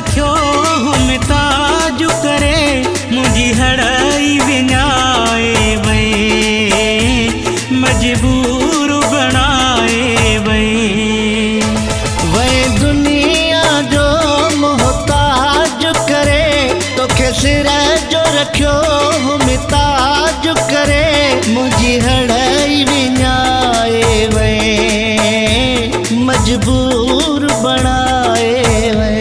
रखियो हम ताजु करे मुझी हड़ाई विनाए वे मजबूर बनाए वे दुनिया जो मोहताज करे तो सिर जो रखियो हम ताज करे मुझी हड़ाई विनाए वे मजबूर बनाए वे।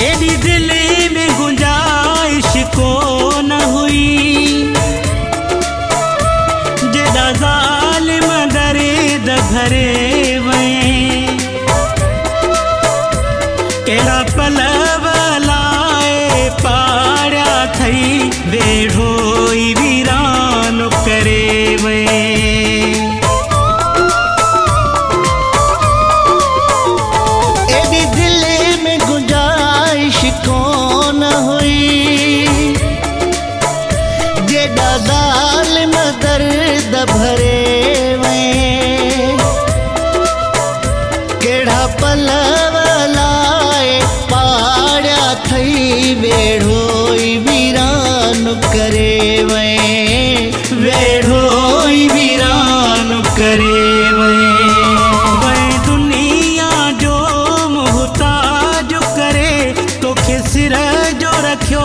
एडी दिल में गुंजाइश को न हुई जेदा जालिम दर्द भरे वे केड़ा पलवलाए पाड़ा थई वेढ़ोई वीरान करे वे कौन हुई जेड़ा जालिम दर्द भरे वे केड़ा पलवलाए पाड़ा थई वेढ़ोई वीरान करे वे वेढ़ोई वीरान करे वे दुनिया जो मोहताज करे सिर जो रखियो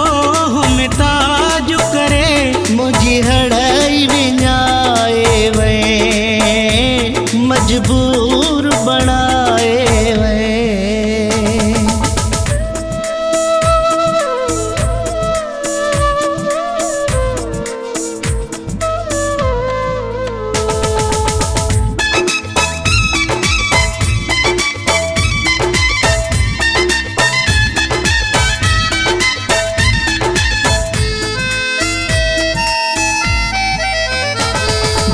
हम ताज करे मुझी हड़ाई विनाए वे मजबूर बनाए वे।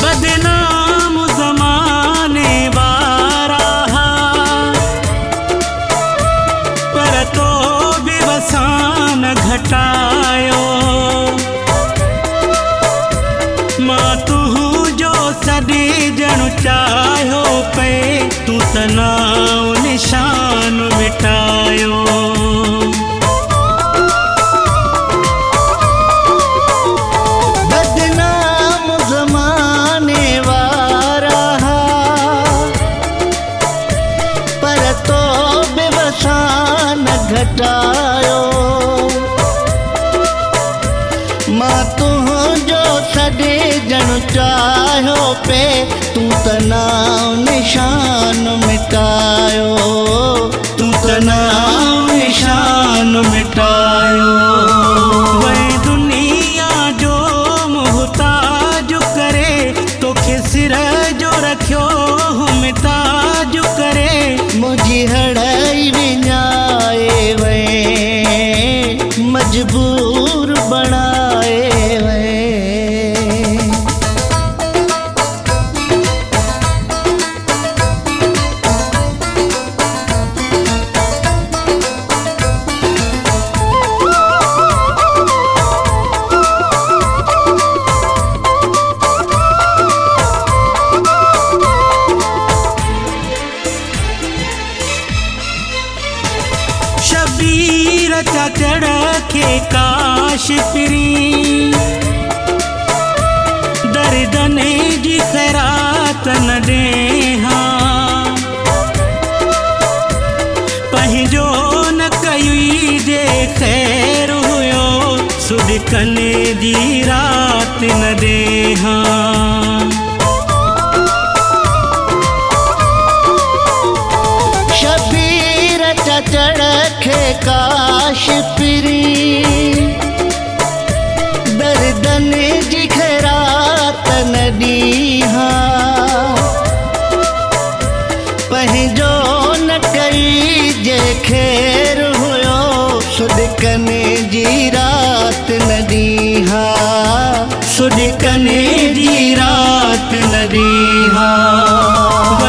बदनाम ज़माने वारा पर तो बेवसान घटायो मां तू जो सदी जणु चाहो पे तू तनाव निशान मिटायो घटायो मां तू जो सदे जणु चाहो पे तू तनाव निशान मिटायो तू तनाव निशान मिटायो वे दुनिया जो मोहताज करे तो सिर जो रखियो हम ताज करे मुझी हड़ाई विनाए वे मजबूर बनाए वे। शबीर चढ़ के काश पिरी दर्दने जी खैरात न देहा पंहिंजो न कई जे खैर हुयो सुध कने जी रात न देहा चढ़खे काश पिरी दर्दन जी खैरात नदीहा पंहिंजो न कई जे खैर हुयो सुध कने जी रात नदीहा सुॾकने जी रात न ॾींहां।